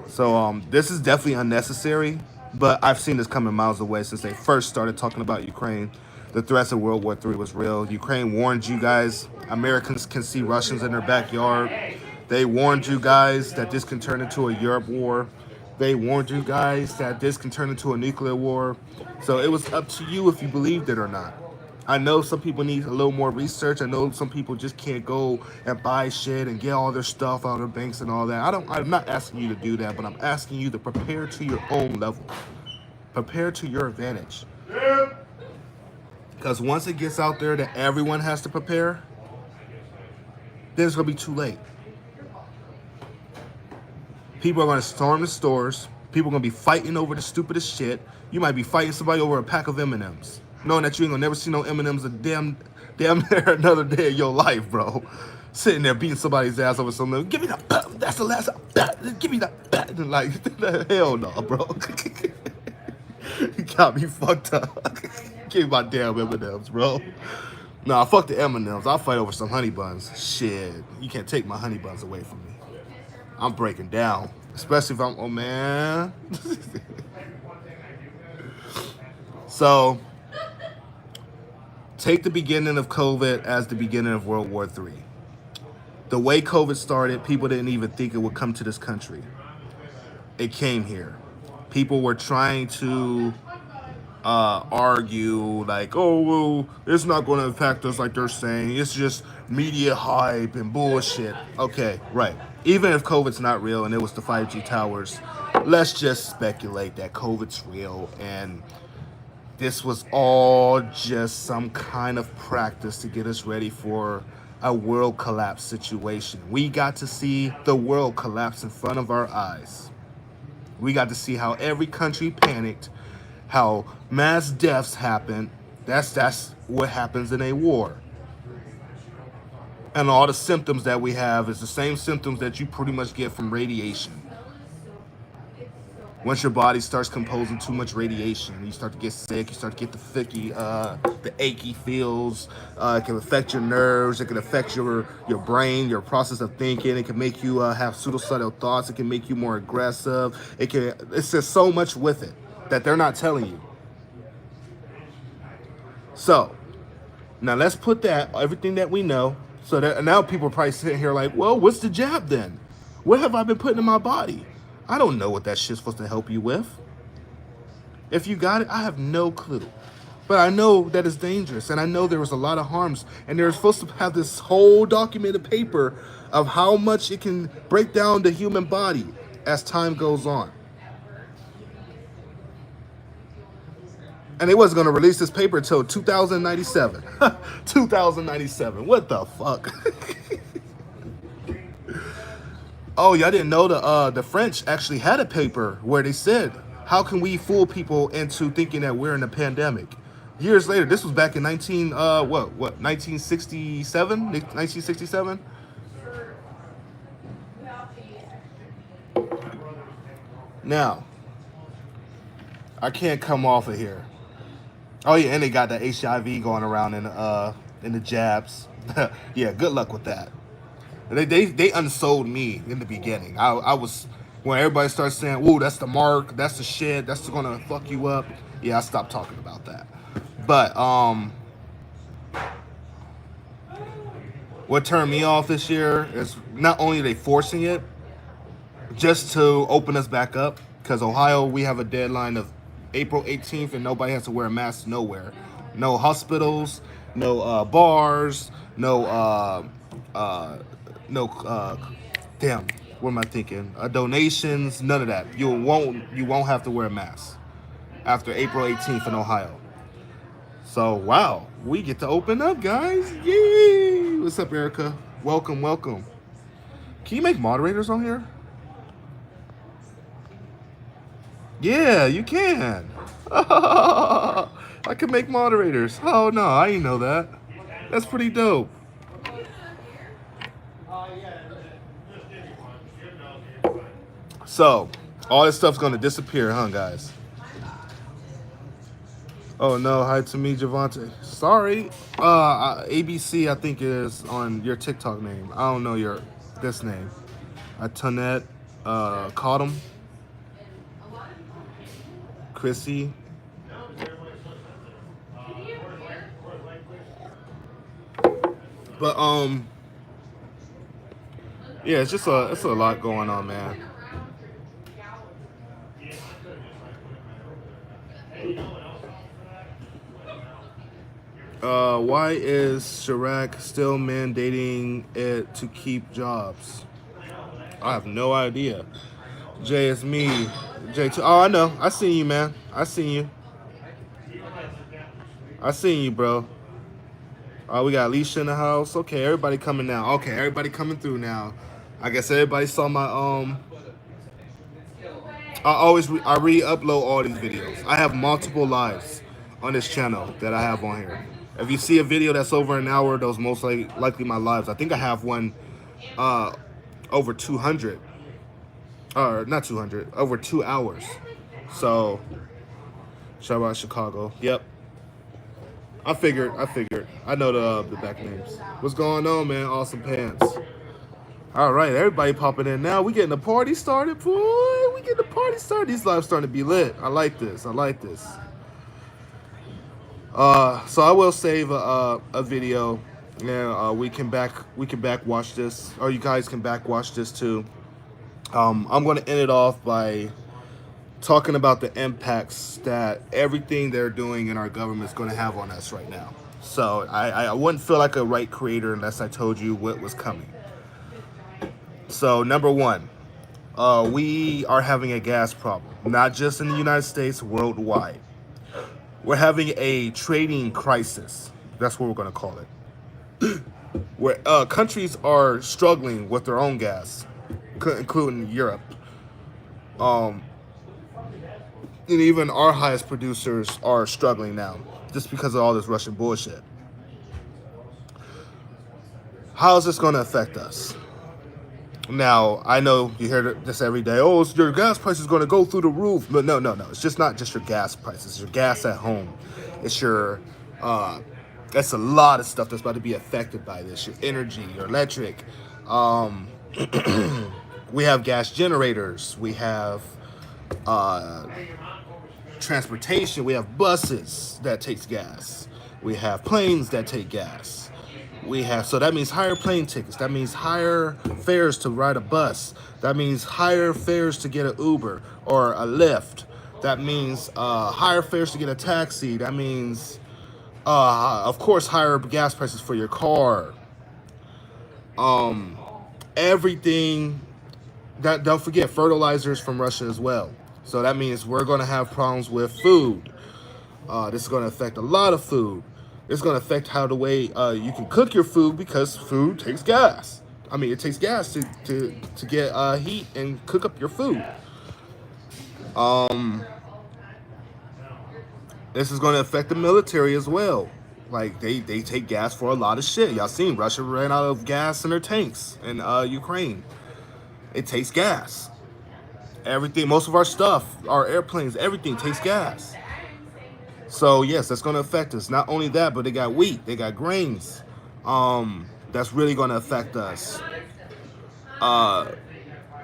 So this is definitely unnecessary, but I've seen this coming miles away since they first started talking about Ukraine. The threats of World War III was real. Ukraine warned you guys. Americans can see Russians in their backyard. They warned you guys that this can turn into a Europe war. They warned you guys that this can turn into a nuclear war. So it was up to you if you believed it or not. I know some people need a little more research. I know some people just can't go and buy shit and get all their stuff out of their banks and all that. I'm not asking you to do that, but I'm asking you to prepare to your own level. Prepare to your advantage. Because once it gets out there that everyone has to prepare, then it's going to be too late. People are going to storm the stores. People are going to be fighting over the stupidest shit. You might be fighting somebody over a pack of M&Ms, knowing that you ain't going to never see no M&Ms a damn near another day of your life, bro. Sitting there beating somebody's ass over something. Give me that. That's the last. Give me that. Like, hell no, bro. You got me fucked up. Give me my damn M&Ms, bro. Nah, fuck the M&Ms. I'll fight over some honey buns. Shit, you can't take my honey buns away from me. I'm breaking down, especially if I'm, oh man. So, take the beginning of COVID as the beginning of World War III. The way COVID started, people didn't even think it would come to this country. It came here. People were trying to argue like, oh, well, it's not going to affect us like they're saying. It's just media hype and bullshit. Okay, right. Even if COVID's not real and it was the 5G towers, let's just speculate that COVID's real and this was all just some kind of practice to get us ready for a world collapse situation. We got to see the world collapse in front of our eyes. We got to see how every country panicked, how mass deaths happened. That's what happens in a war. And all the symptoms that we have is the same symptoms that you pretty much get from radiation. Once your body starts composing too much radiation, you start to get sick, you start to get the achy feels. It can affect your nerves, it can affect your brain, your process of thinking. It can make you have suicidal thoughts, it can make you more aggressive. It's just so much with it that they're not telling you. So, now let's put everything that we know, So that now people are probably sitting here like, well, what's the jab then? What have I been putting in my body? I don't know what that shit's supposed to help you with. If you got it, I have no clue. But I know that it's dangerous, and I know there was a lot of harms, and they're supposed to have this whole documented paper of how much it can break down the human body as time goes on. And they wasn't going to release this paper until 2097. 2097. What the fuck? Oh, y'all didn't know the French actually had a paper where they said, how can we fool people into thinking that we're in a pandemic? Years later, this was back in 1967? 1967? Now, I can't come off of here. Oh yeah, and they got the HIV going around in the jabs. Yeah, good luck with that. They unsold me in the beginning. I was, when everybody starts saying, "Whoa, that's the mark, that's the shit, that's gonna fuck you up." Yeah, I stopped talking about that. But what turned me off this year is not only are they forcing it just to open us back up, because Ohio, we have a deadline of April 18th and nobody has to wear a mask nowhere. No hospitals, no bars, no damn, what am I thinking? Donations, none of that. You won't have to wear a mask after April 18th in Ohio. So wow, we get to open up, guys. Yay! What's up, Erica? Welcome, welcome. Can you make moderators on here? Yeah, you can. I can make moderators. Oh no, I didn't know that. That's pretty dope. So, all this stuff's gonna disappear, huh, guys? Oh no, hi to me, Javante. Sorry. ABC, I think, is on your TikTok name. I don't know this name. Tonette, caught him. Chrissy. But yeah, it's a lot going on, man. Why is Chirac still mandating it to keep jobs? I have no idea. Jay, it's me. Jay, too. Oh, I know. I seen you, man. I seen you. I seen you, bro. We got Alicia in the house. Okay, everybody coming now. Okay, everybody coming through now. I guess everybody saw my I re-upload all these videos. I have multiple lives on this channel that I have on here. If you see a video that's over an hour, those most likely my lives. I think I have one over 200. Or not 200, over 2 hours. So, shout out Chicago. Yep. I figured. I know the back names. What's going on, man? Awesome pants. All right, everybody popping in now. We getting the party started, boy. We getting the party started. These lives starting to be lit. I like this. So I will save a video, and we can back watch this, or you guys can back watch this too. I'm going to end it off by talking about the impacts that everything they're doing in our government is going to have on us right now. So I wouldn't feel like a right creator unless I told you what was coming. So number one, we are having a gas problem, not just in the United States, worldwide. We're having a trading crisis. That's what we're going to call it. Where countries are struggling with their own gas, including Europe. And even our highest producers are struggling now just because of all this Russian bullshit. How is this going to affect us? Now, I know you hear this every day. Oh, your gas price is going to go through the roof. But no. It's just not just your gas prices. It's your gas at home. It's your, that's a lot of stuff that's about to be affected by this. Your energy, your electric. We have gas generators. We have transportation. We have buses that takes gas. We have planes that take gas. We have, so that means higher plane tickets. That means higher fares to ride a bus. That means higher fares to get an Uber or a Lyft. That means higher fares to get a taxi. That means, of course, higher gas prices for your car. Everything. That, don't forget fertilizers from Russia as well. So that means we're going to have problems with food. This is going to affect a lot of food. It's going to affect how the way you can cook your food because food takes gas. I mean, it takes gas to get heat and cook up your food. This is going to affect the military as well. Like they take gas for a lot of shit. Y'all seen Russia ran out of gas in their tanks in Ukraine. It takes gas. Everything, most of our stuff, our airplanes, everything takes gas. So yes, that's going to affect us. Not only that, but they got wheat, they got grains. That's really going to affect us.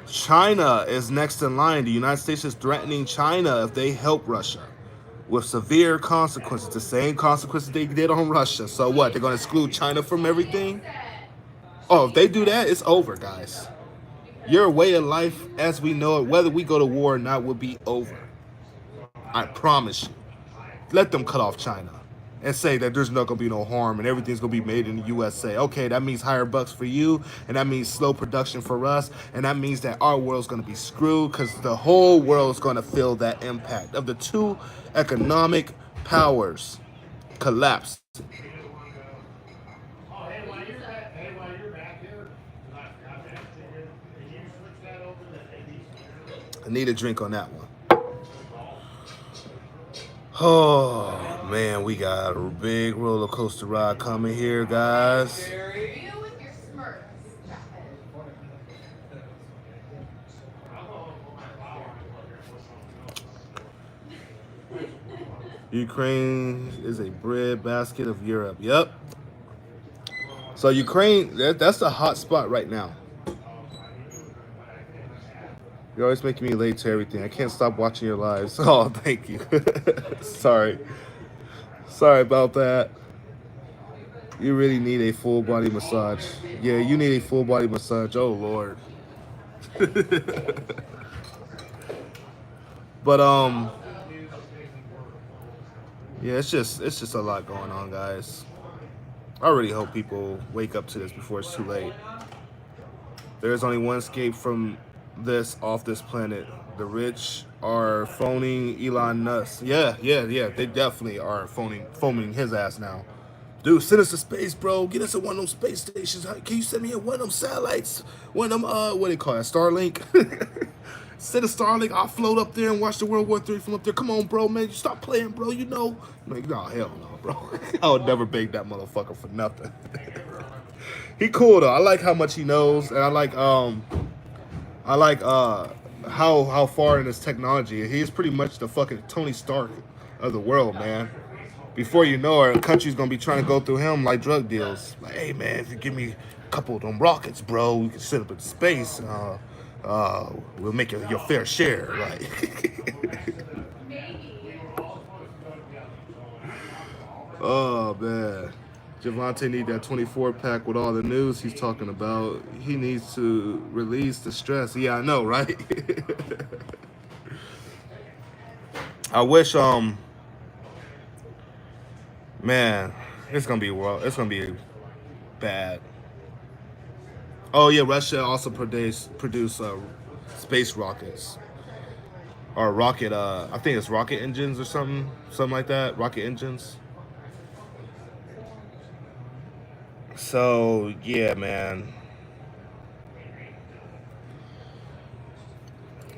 China is next in line. The United States is threatening China if they help Russia with severe consequences, the same consequences they did on Russia. So what? They're going to exclude China from everything? Oh, if they do that, it's over, guys. Your way of life, as we know it, whether we go to war or not, will be over. I promise you. Let them cut off China and say that there's not going to be no harm and everything's going to be made in the USA. Okay, that means higher bucks for you, and that means slow production for us, and that means that our world's going to be screwed because the whole world's going to feel that impact of the two economic powers collapse. I need a drink on that one. Oh man, we got a big roller coaster ride coming here, guys. Ukraine is a breadbasket of Europe. Yep. So Ukraine, that's the hot spot right now. You're always making me late to everything. I can't stop watching your lives. Oh, thank you. Sorry. Sorry about that. You really need a full body massage. Yeah, you need a full body massage. Oh Lord. But yeah, it's just a lot going on, guys. I really hope people wake up to this before it's too late. There's only one escape from this off this planet. The rich are phoning Elon Musk. Yeah. They definitely are phoning his ass now. Dude, send us to space, bro. Get us at one of those space stations. Can you send me at one of them satellites? One of them, what do you call it? Starlink? Send a Starlink. I'll float up there and watch the World War III from up there. Come on, bro, man. You stop playing, bro. You know. I'm like, no, hell no, bro. I would never beg that motherfucker for nothing. He cool though. I like how much he knows, and I like how far in his technology. He's pretty much the fucking Tony Stark of the world, man. Before you know it, a country's gonna be trying to go through him like drug deals. Like, hey man, if you give me a couple of them rockets, bro, we can sit up in space. We'll make your fair share. Like, oh man. Javante need that 24 pack with all the news he's talking about. He needs to release the stress. Yeah, I know, right? I wish man, it's gonna be bad. Oh yeah, Russia also produce space rockets. Or rocket I think it's rocket engines or something like that. Rocket engines. So yeah, man.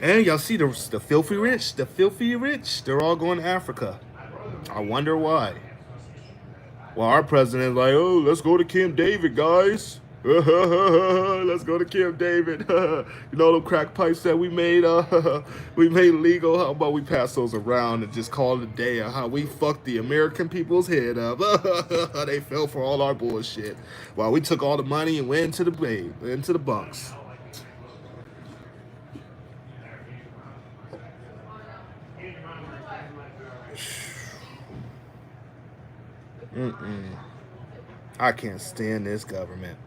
And y'all see the filthy rich, they're all going to Africa. I wonder why. Well, our president is like, oh, let's go to Camp David, guys. Let's go to Camp David. You know the crack pipes that we made legal? How about we pass those around and just call it a day of how we fucked the American people's head up? They fell for all our bullshit. While we took all the money and went into the bunks. I can't stand this government.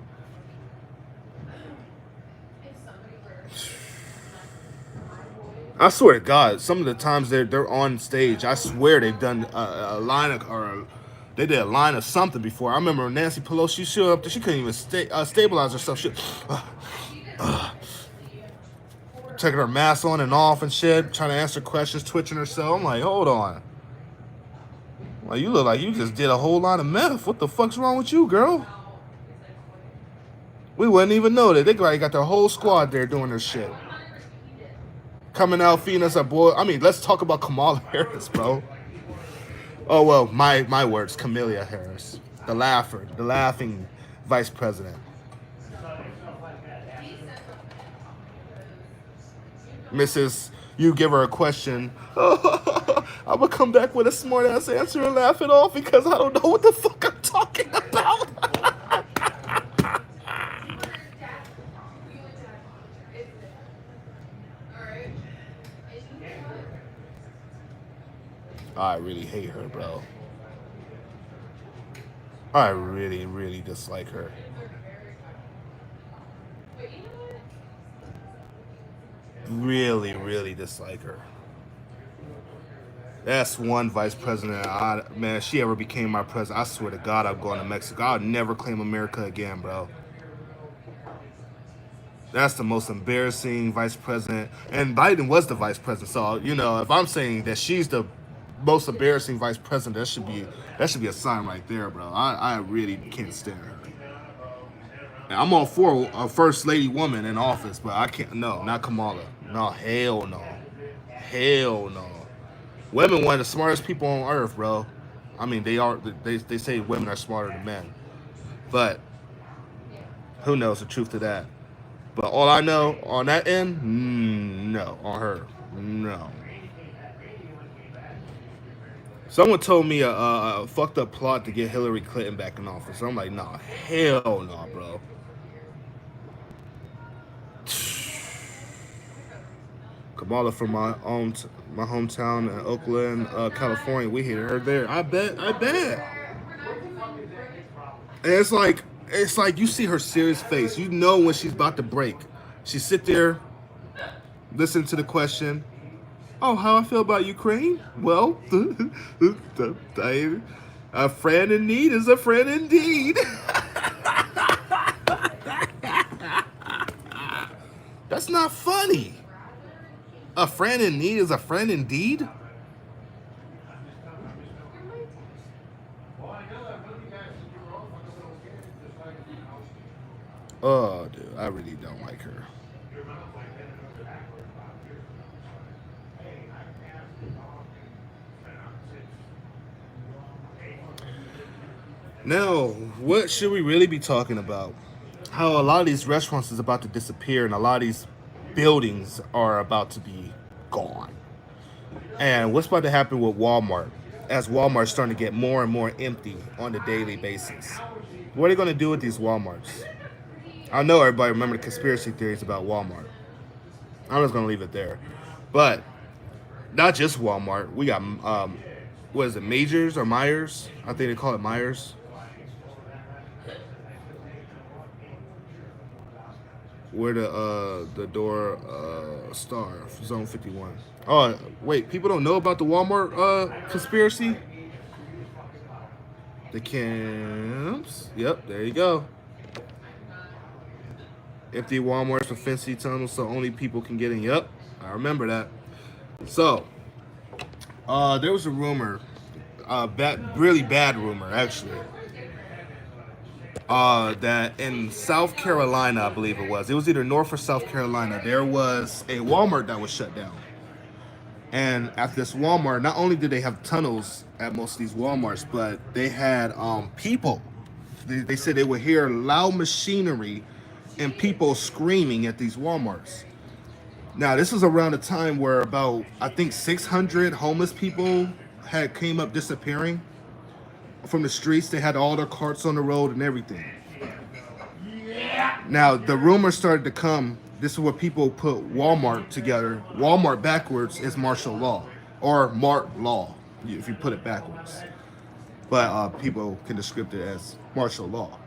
I swear to God, some of the times they're on stage, I swear they've done a line of, or they did a line of something before. I remember Nancy Pelosi showed up there, she couldn't even stabilize herself. She taking her mask on and off and shit, trying to answer questions, twitching herself. I'm like, hold on. Like, you look like you just did a whole lot of meth. What the fuck's wrong with you, girl? We wouldn't even know that. They got their whole squad there doing their shit. Coming out, feeding us a boy. I mean, let's talk about Kamala Harris, bro. Oh, well, my words, Kamala Harris. The laugher, the laughing vice president. Mrs. You give her a question. I'm going to come back with a smart ass answer and laugh it off because I don't know what the fuck I'm talking about. I really hate her, bro. I really, really dislike her. Really, really dislike her. That's one vice president. Man, if she ever became my president, I swear to God, I'm going to Mexico. I'll never claim America again, bro. That's the most embarrassing vice president. And Biden was the vice president. So, you know, if I'm saying that she's the most embarrassing vice president, that should be a sign right there, bro. I really can't stand her. And I'm all for a first lady woman in office, but I can't. No, not Kamala. No, hell no. Hell no. Women one of the smartest people on earth, bro. I mean, they are. They say women are smarter than men, but who knows the truth to that? But all I know on that end, no. On her, no. Someone told me a fucked up plot to get Hillary Clinton back in office. I'm like, nah, hell no, bro. Kamala from my hometown in Oakland, California. We hated her there. I bet. And it's like you see her serious face. You know when she's about to break. She sit there, listen to the question. Oh, how I feel about Ukraine? Well, a friend in need is a friend indeed. That's not funny. A friend in need is a friend indeed? Oh, dude, I really don't like her. Now, what should we really be talking about? How a lot of these restaurants is about to disappear and a lot of these buildings are about to be gone. And what's about to happen with Walmart as Walmart's starting to get more and more empty on a daily basis? What are they going to do with these Walmarts? I know everybody remember the conspiracy theories about Walmart. I'm just going to leave it there. But not just Walmart. We got, what is it, Majors or Myers? I think they call it Myers. Where the door star zone 51. Oh wait, people don't know about the Walmart conspiracy. The camps. Yep, there you go. Empty Walmarts with fancy tunnels so only people can get in. Yep, I remember that. So there was a rumor, really bad rumor actually. That in South Carolina, I believe it was either North or South Carolina, there was a Walmart that was shut down. And at this Walmart, not only did they have tunnels at most of these Walmarts, but they had people. They said they would hear loud machinery and people screaming at these Walmarts. Now, this was around a time where about, I think, 600 homeless people had came up disappearing from the streets. They had all their carts on the road and everything. Now, the rumors started to come. This is where people put Walmart together. Walmart backwards is martial law, or Mart law, if you put it backwards. but people can describe it as martial law.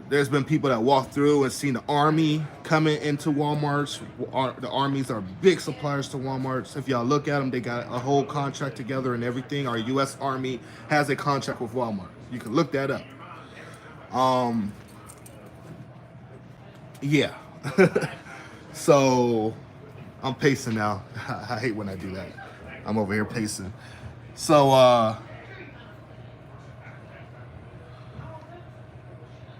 There's been people that walk through and seen the army coming into Walmart's. The armies are big suppliers to Walmart's. If y'all look at them, they got a whole contract together and everything. Our U.S. Army has a contract with Walmart. You can look that up. Yeah. So I'm pacing now. I hate when I do that. I'm over here pacing. So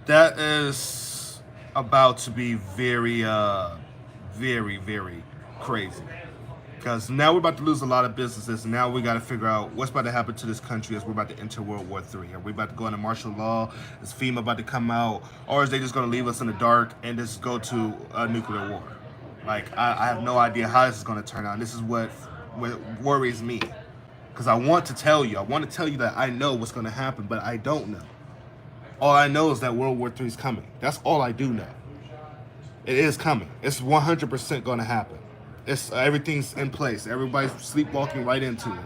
that is about to be very, very crazy. Because now we're about to lose a lot of businesses. And now we got to figure out what's about to happen to this country as we're about to enter World War III. Are we about to go into martial law? Is FEMA about to come out? Or is they just going to leave us in the dark and just go to a nuclear war? Like, I have no idea how this is going to turn out. This is what worries me. Because I want to tell you. I want to tell you that I know what's going to happen, but I don't know. All I know is that World War III is coming. That's all I do know. It is coming. It's 100% going to happen. It's everything's in place. Everybody's sleepwalking right into it.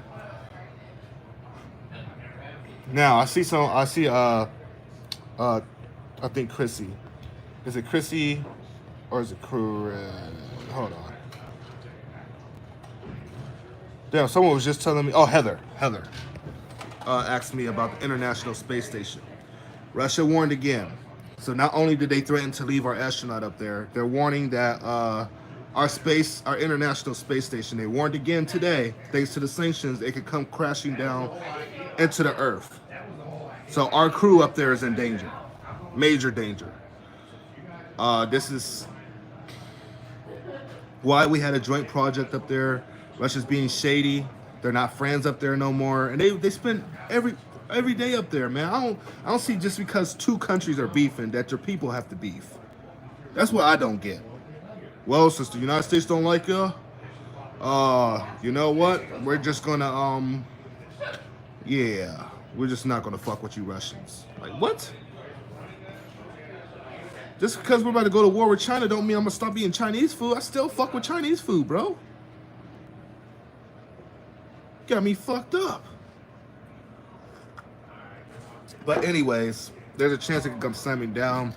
Now I see I think Chrissy. Is it Chrissy or is it hold on. Damn, someone was just telling me. Oh, Heather asked me about the International Space Station. Russia warned again. So not only did they threaten to leave our astronaut up there, they're warning that our International Space Station, they warned again today, thanks to the sanctions, it could come crashing down into the Earth. So our crew up there is in danger, major danger. This is why we had a joint project up there. Russia's being shady. They're not friends up there no more, and they spend every day up there, man. I don't see just because two countries are beefing that your people have to beef. That's what I don't get. Well, since the United States don't like you, you know what? We're just gonna we're just not gonna fuck with you Russians. Like what? Just because we're about to go to war with China don't mean I'm gonna stop eating Chinese food. I still fuck with Chinese food, bro. Got me fucked up. But anyways, there's a chance it could come slamming down.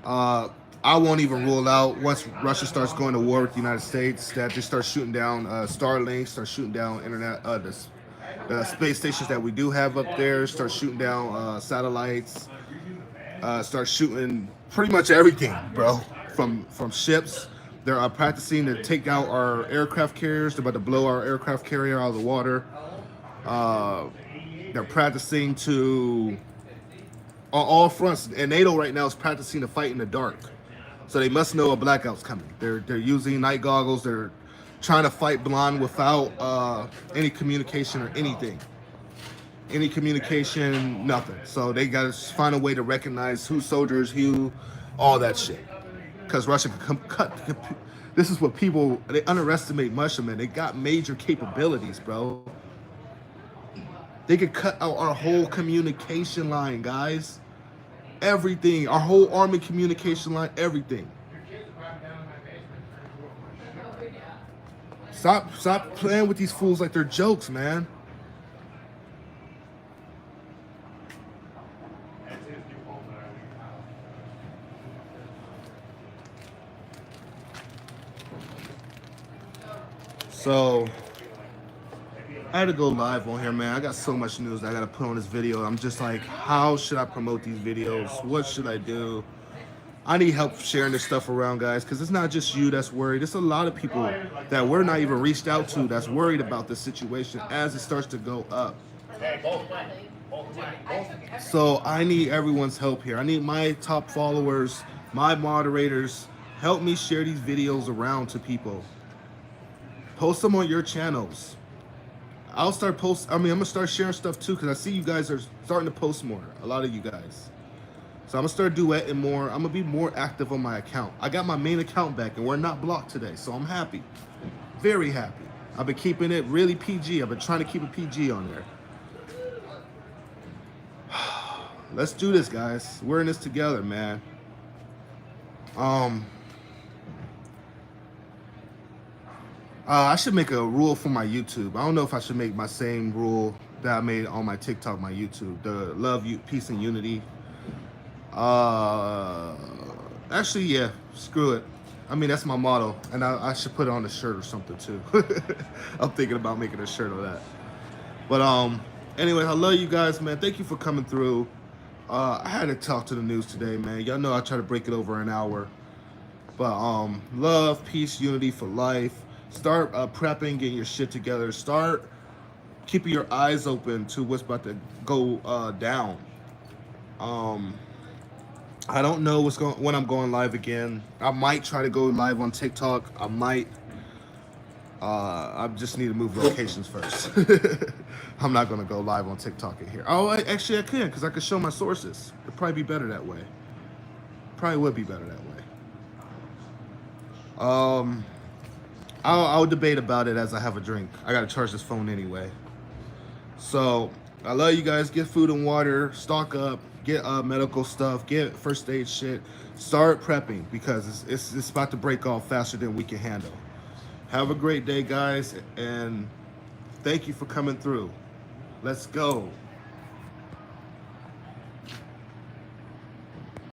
I won't even rule out once Russia starts going to war with the United States that they start shooting down Starlink, start shooting down internet, the space stations that we do have up there, start shooting down satellites, start shooting pretty much everything, bro, from ships. They're practicing to take out our aircraft carriers. They're about to blow our aircraft carrier out of the water. They're practicing to on all fronts, and NATO right now is practicing to fight in the dark. So they must know a blackout's coming. They're using night goggles. They're trying to fight blind without any communication or anything. Any communication, nothing. So they got to find a way to recognize who soldiers, who, all that shit. Because Russia can cut. This is what people, they underestimate Russia, man. They got major capabilities, bro. They could cut out our whole communication line, guys. Everything, our whole army communication line, everything. Stop playing with these fools like they're jokes, man. So I had to go live on here, man. I got so much news that I gotta put on this video. I'm just like, how should I promote these videos? What should I do? I need help sharing this stuff around, guys, because it's not just you that's worried. It's a lot of people that we're not even reached out to that's worried about this situation as it starts to go up. So I need everyone's help here. I need my top followers, my moderators, help me share these videos around to people. Post them on your channels. I'm gonna start sharing stuff too, because I see you guys are starting to post more, a lot of you guys. So I'm gonna start duetting more. I'm gonna be more active on my account. I got my main account back and we're not blocked today, so I'm happy. Very happy. I've been keeping it really PG. I've been trying to keep it PG on there. Let's do this, guys. We're in this together, man. I should make a rule for my YouTube. I don't know if I should make my same rule that I made on my TikTok, my YouTube. The love, you, peace, and unity. Actually, yeah, screw it. I mean, that's my motto, and I should put it on a shirt or something too. I'm thinking about making a shirt of that. But anyway, I love you guys, man. Thank you for coming through. I had to talk to the news today, man. Y'all know I try to break it over an hour. But love, peace, unity for life. Start prepping, getting your shit together. Start keeping your eyes open to what's about to go down. I don't know when I'm going live again. I might try to go live on TikTok. I might. I just need to move locations first. I'm not gonna go live on TikTok in here. Oh, actually I can, because I can show my sources. It'd probably be better that way. Probably would be better that way. I'll debate about it as I have a drink. I gotta charge this phone anyway. So I love you guys. Get food and water. Stock up. Get medical stuff. Get first aid shit. Start prepping, because it's about to break off faster than we can handle. Have a great day, guys, and thank you for coming through. Let's go.